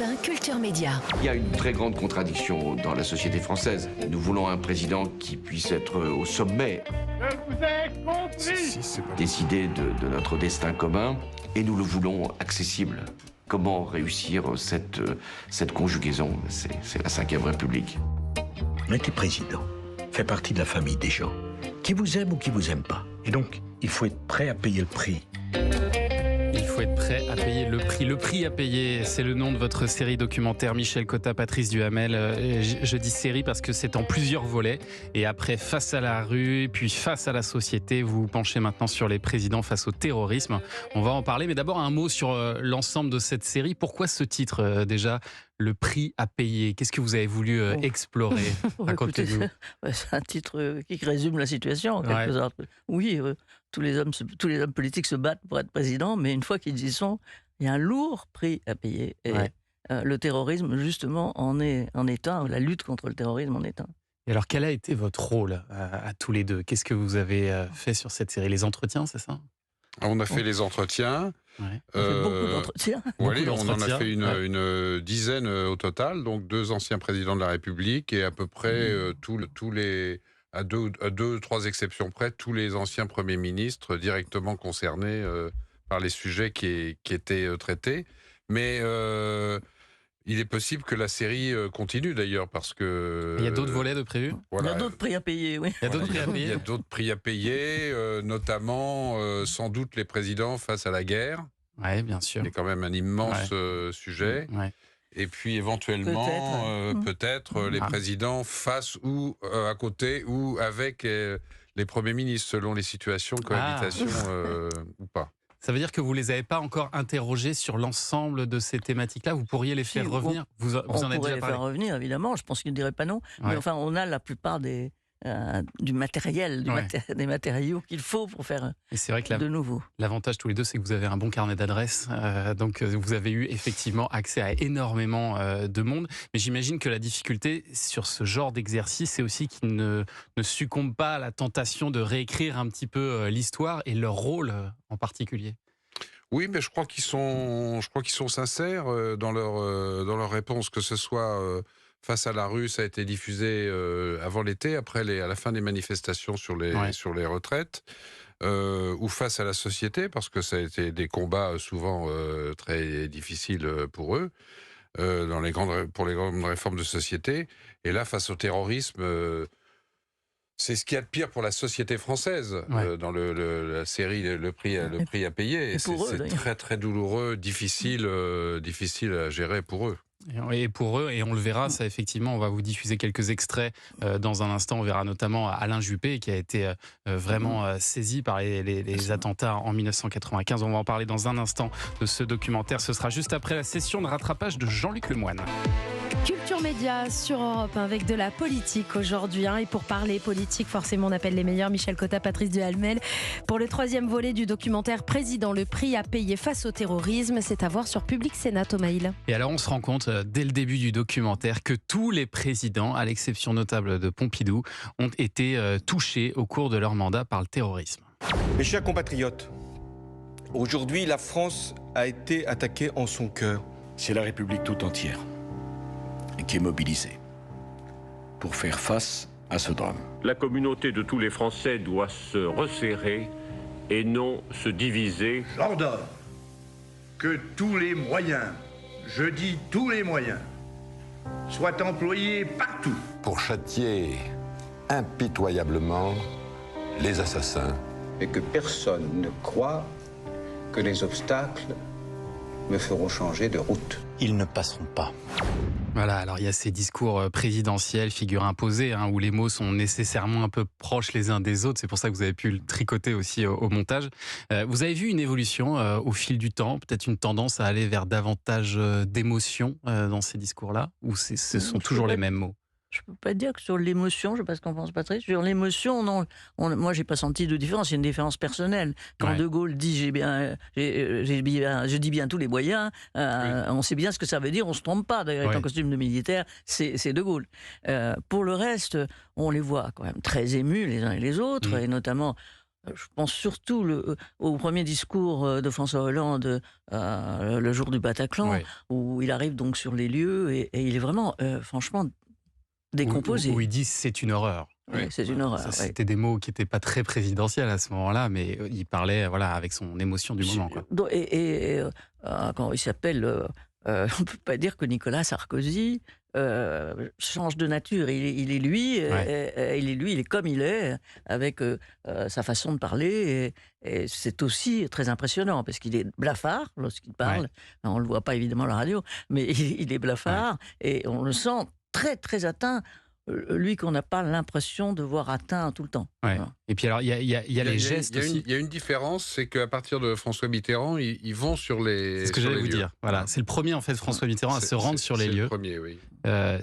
1, Culture Média. Il y a une très grande contradiction dans la société française. Nous voulons un président qui puisse être au sommet. Je vous ai compris. Décider de notre destin commun, et nous le voulons accessible. Comment réussir cette conjugaison? C'est la Ve République. On était président, fait partie de la famille des gens, qui vous aiment ou qui vous aiment pas. Et donc, il faut être prêt à payer le prix. Il faut être prêt à payer le prix. Le prix à payer, c'est le nom de votre série documentaire Michel Cotta, Patrice Duhamel. Je dis série parce que c'est en plusieurs volets. Et après, face à la rue, puis face à la société, vous vous penchez maintenant sur les présidents face au terrorisme. On va en parler, mais d'abord un mot sur l'ensemble de cette série. Pourquoi ce titre déjà, Le prix à payer? Qu'est-ce que vous avez voulu explorer? Racontez-nous. C'est un titre qui résume la situation, en quelque sorte. Oui, tous les hommes politiques se battent pour être président, mais une fois qu'ils y sont, il y a un lourd prix à payer. Et le terrorisme, justement, en est un. La lutte contre le terrorisme en est un. Et alors, quel a été votre rôle à tous les deux? Qu'est-ce que vous avez fait sur cette série? Les entretiens, c'est ça? On a fait les entretiens. Ouais. On a fait beaucoup d'entretiens. Oui, on en a fait une dizaine au total, donc 2 anciens présidents de la République et à peu près tous les, à deux, 3 exceptions près, tous les anciens premiers ministres directement concernés par les sujets qui étaient traités. Mais il est possible que la série continue d'ailleurs parce que... Il y a d'autres volets de prévus? Voilà. Il y a d'autres prix à payer, oui. Il y a d'autres prix à payer. Il y a d'autres prix à payer, notamment sans doute les présidents face à la guerre. Oui, bien sûr. C'est quand même un immense sujet. Ouais. Et puis éventuellement, peut-être les présidents face ou à côté ou avec les premiers ministres selon les situations, cohabitation ou pas. Ça veut dire que vous ne les avez pas encore interrogés sur l'ensemble de ces thématiques-là? Vous pourriez les faire revenir? Vous en avez déjà parlé? On pourrait les faire revenir, évidemment. Je pense qu'ils ne diraient pas non. Mais enfin, on a la plupart du matériel, des matériaux qu'il faut pour faire de nouveau. L'avantage tous les deux, c'est que vous avez un bon carnet d'adresses. Donc, vous avez eu effectivement accès à énormément de monde. Mais j'imagine que la difficulté sur ce genre d'exercice, c'est aussi qu'ils ne succombent pas à la tentation de réécrire un petit peu l'histoire et leur rôle en particulier. Oui, mais je crois qu'ils sont sincères dans leur réponse, que ce soit... Face à la rue, ça a été diffusé avant l'été, après à la fin des manifestations sur les retraites, ou face à la société, parce que ça a été des combats souvent très difficiles pour eux, pour les grandes réformes de société. Et là, face au terrorisme, c'est ce qu'il y a de pire pour la société française dans la série Le prix à payer. C'est très très douloureux, difficile à gérer pour eux. Et pour eux, et on le verra, ça effectivement, on va vous diffuser quelques extraits dans un instant. On verra notamment Alain Juppé qui a été vraiment saisi par les attentats en 1995. On va en parler dans un instant de ce documentaire. Ce sera juste après la session de rattrapage de Jean-Luc Lemoyne. Culture Média sur Europe 1 avec de la politique aujourd'hui. Et pour parler politique, forcément, on appelle les meilleurs. Michel Cotta, Patrice Duhamel. Pour le 3e volet du documentaire Président, le prix à payer face au terrorisme, c'est à voir sur Public Sénat, Thomas Hill. Et alors, on se rend compte dès le début du documentaire que tous les présidents, à l'exception notable de Pompidou, ont été touchés au cours de leur mandat par le terrorisme. Mes chers compatriotes, aujourd'hui, la France a été attaquée en son cœur. C'est la République tout entière qui est mobilisée pour faire face à ce drame. La communauté de tous les Français doit se resserrer et non se diviser. J'ordonne que tous les moyens, je dis tous les moyens, soient employés partout pour châtier impitoyablement les assassins. Et que personne ne croit que les obstacles me feront changer de route. Ils ne passeront pas. Voilà, alors il y a ces discours présidentiels, figure imposée, où les mots sont nécessairement un peu proches les uns des autres. C'est pour ça que vous avez pu le tricoter aussi au montage. Vous avez vu une évolution au fil du temps, peut-être une tendance à aller vers davantage d'émotion dans ces discours-là, ou ce sont toujours les mêmes mots? Je ne peux pas dire que sur l'émotion, je ne sais pas ce qu'en pense Patrice, sur l'émotion, non. Moi, je n'ai pas senti de différence, il y a une différence personnelle. Quand De Gaulle dit je dis bien tous les moyens, on sait bien ce que ça veut dire, on ne se trompe pas. D'ailleurs, en costume de militaire, c'est De Gaulle. Pour le reste, on les voit quand même très émus les uns et les autres, et notamment Je pense surtout au premier discours de François Hollande le jour du Bataclan, où il arrive donc sur les lieux et il est vraiment, franchement, décomposé. Où il dit c'est une horreur. Oui, c'est une horreur. C'était des mots qui n'étaient pas très présidentiels à ce moment-là, mais il parlait avec son émotion du moment. Quoi. Quand il s'appelle, on ne peut pas dire que Nicolas Sarkozy change de nature. Il est lui, il est comme il est, avec sa façon de parler. Et c'est aussi très impressionnant, parce qu'il est blafard lorsqu'il parle. On ne le voit pas évidemment à la radio, mais il est blafard, et on le sent très, très atteint. Lui qu'on n'a pas l'impression de voir atteint tout le temps. Ouais. Et puis alors, il y a les gestes aussi. Il y a une différence, c'est qu'à partir de François Mitterrand, ils vont sur les C'est ce que j'allais vous dire. Voilà. C'est le premier, en fait, François Mitterrand à se rendre sur les lieux. C'est le premier, oui.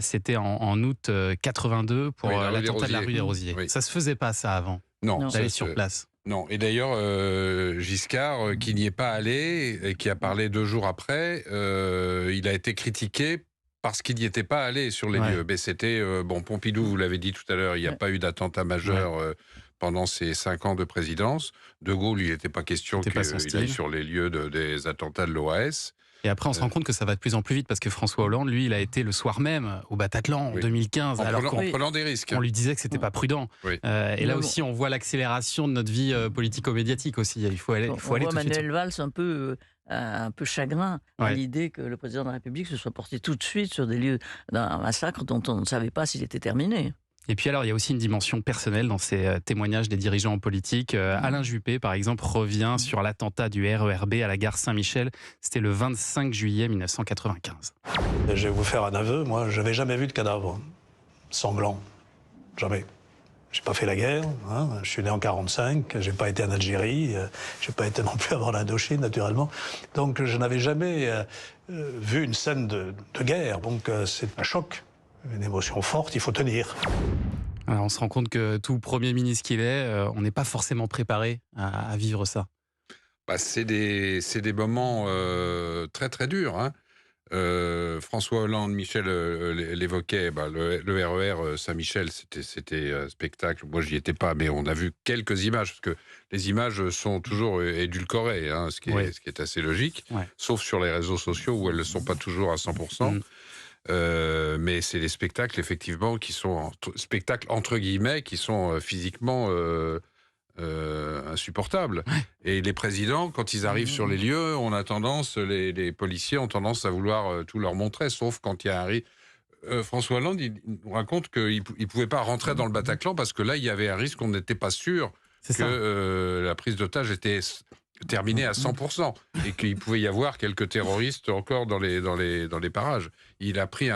C'était en août 82 pour l'attentat de la rue des Rosiers. Oui. Ça se faisait pas, ça, avant, d'aller sur place. Non, et d'ailleurs, Giscard, qui n'y est pas allé, et qui a parlé 2 jours après, il a été critiqué parce qu'il n'y était pas allé sur les lieux. Mais c'était, Pompidou, vous l'avez dit tout à l'heure, il n'y a pas eu d'attentat majeur pendant ses 5 ans de présidence. De Gaulle, il n'était pas question qu'il aille sur les lieux des attentats de l'OAS. Et après, on se rend compte que ça va de plus en plus vite, parce que François Hollande, lui, il a été le soir même au Bataclan en 2015. En prenant des risques. On lui disait que c'était pas prudent. Et là aussi, on voit l'accélération de notre vie politico-médiatique aussi. Il faut aller tout de suite. On voit Manuel Valls un peu chagrin à l'idée que le président de la République se soit porté tout de suite sur des lieux d'un massacre dont on ne savait pas s'il était terminé. Et puis alors, il y a aussi une dimension personnelle dans ces témoignages des dirigeants politiques. Alain Juppé, par exemple, revient sur l'attentat du RERB à la gare Saint-Michel. C'était le 25 juillet 1995. Je vais vous faire un aveu, moi, je n'avais jamais vu de cadavre sanglant. Jamais. J'ai pas fait la guerre, je suis né en 45, j'ai pas été en Algérie, j'ai pas été non plus avant l'Indochine, naturellement. Donc je n'avais jamais vu une scène de guerre, donc c'est un choc, une émotion forte, il faut tenir. Alors on se rend compte que tout Premier ministre qu'il est, on n'est pas forcément préparé à vivre ça. C'est des moments très très durs. François Hollande, Michel l'évoquait, le RER Saint-Michel, c'était un spectacle. Moi, j'y étais pas, mais on a vu quelques images, parce que les images sont toujours édulcorées, ce qui est assez logique, sauf sur les réseaux sociaux où elles ne sont pas toujours à 100%. Mais c'est des spectacles, effectivement, qui sont spectacles entre guillemets, qui sont physiquement insupportables. Et les présidents, quand ils arrivent sur les lieux, on a tendance, les policiers ont tendance à vouloir tout leur montrer, sauf quand il y a François Hollande, il nous raconte qu'il ne pouvait pas rentrer dans le Bataclan parce que là, il y avait un risque qu'on n'était pas sûr que la prise d'otage était terminée à 100% et qu'il pouvait y avoir quelques terroristes encore dans les parages. Il a pris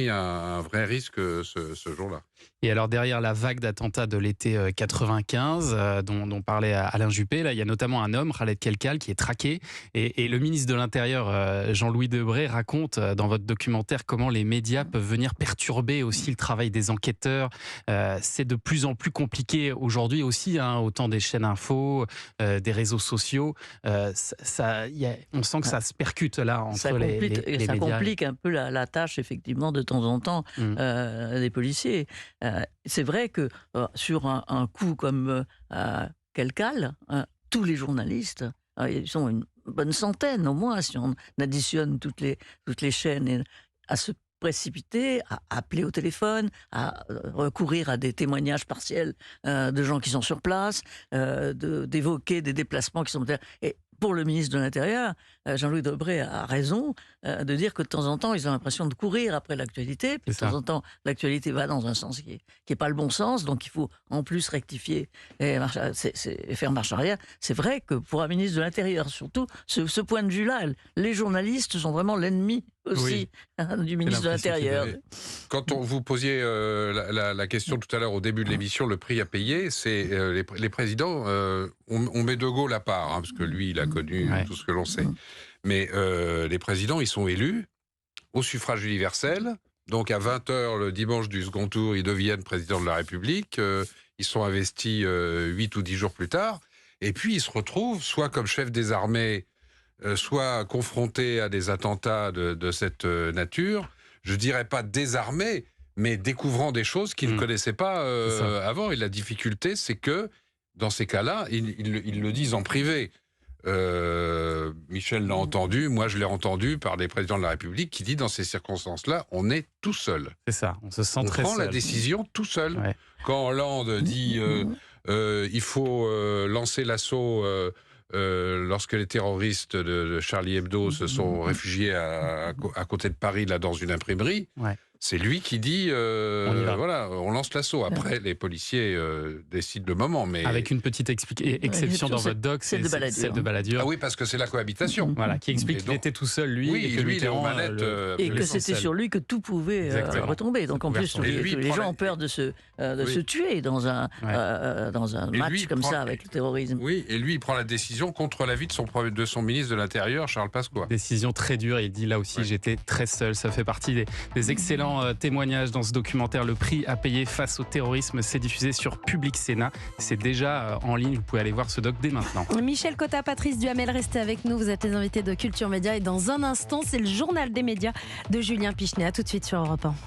un vrai risque ce jour-là. Et alors derrière la vague d'attentats de l'été 95 dont parlait Alain Juppé, là, il y a notamment un homme, Khaled Kelkal, qui est traqué. Et le ministre de l'Intérieur, Jean-Louis Debré, raconte dans votre documentaire comment les médias peuvent venir perturber aussi le travail des enquêteurs. C'est de plus en plus compliqué aujourd'hui aussi, autant des chaînes info, des réseaux sociaux. On sent que ça se percute là entre les médias. Ça complique un peu la tâche, effectivement, de temps en temps, des policiers. C'est vrai que sur un coup comme Kelkal, tous les journalistes, ils sont une bonne centaine au moins, si on additionne toutes les chaînes, à se précipiter, à appeler au téléphone, à recourir à des témoignages partiels de gens qui sont sur place, d'évoquer des déplacements qui sont... Et pour le ministre de l'Intérieur, Jean-Louis Debré a raison de dire que de temps en temps, ils ont l'impression de courir après l'actualité. Puis de temps en temps, l'actualité va dans un sens qui est pas le bon sens. Donc il faut en plus rectifier et faire marche arrière. C'est vrai que pour un ministre de l'Intérieur, surtout, ce point de vue-là, les journalistes sont vraiment l'ennemi aussi du ministre de l'Intérieur. Quand vous posiez la question tout à l'heure au début de l'émission, le prix à payer, c'est les présidents, on met De Gaulle à part, parce que lui, il a connu tout ce que l'on sait. Mais les présidents, ils sont élus au suffrage universel. Donc à 20h le dimanche du second tour, ils deviennent président de la République. Ils sont investis 8 ou 10 jours plus tard. Et puis ils se retrouvent soit comme chef des armées, soit confrontés à des attentats de cette nature. Je dirais pas désarmés, mais découvrant des choses qu'ils ne connaissaient pas avant. Et la difficulté, c'est que dans ces cas-là, ils le disent en privé. Michel l'a entendu, moi je l'ai entendu par des présidents de la République qui dit dans ces circonstances-là, on est tout seul. C'est ça, on se sent on très prend seul. la décision tout seul. Ouais. Quand Hollande dit il faut lancer l'assaut lorsque les terroristes de Charlie Hebdo se sont réfugiés à côté de Paris, là, dans une imprimerie, c'est lui qui dit voilà, on lance l'assaut. Après, les policiers décident le moment. Mais... Avec une petite exception dans votre doc, c'est celle de Balladur. Ah oui, parce que c'est la cohabitation. Voilà, qui explique qu'il était tout seul, lui, oui, et que lui, il est aux Mitterrand, manettes. Et que c'était sur lui que tout pouvait retomber. Donc en plus, tous les gens ont peur de se tuer dans un match comme ça avec le terrorisme. Oui, et lui, il prend la décision contre l'avis de son ministre de l'Intérieur, Charles Pasqua. Décision très dure, il dit là aussi, j'étais très seul. Ça fait partie des excellents témoignages dans ce documentaire. Le prix à payer face au terrorisme, c'est diffusé sur Public Sénat. C'est déjà en ligne, vous pouvez aller voir ce doc dès maintenant. Michel Cotta, Patrice Duhamel, restez avec nous. Vous êtes les invités de Culture Média et dans un instant, c'est le journal des médias de Julien Pichenet. À tout de suite sur Europe 1.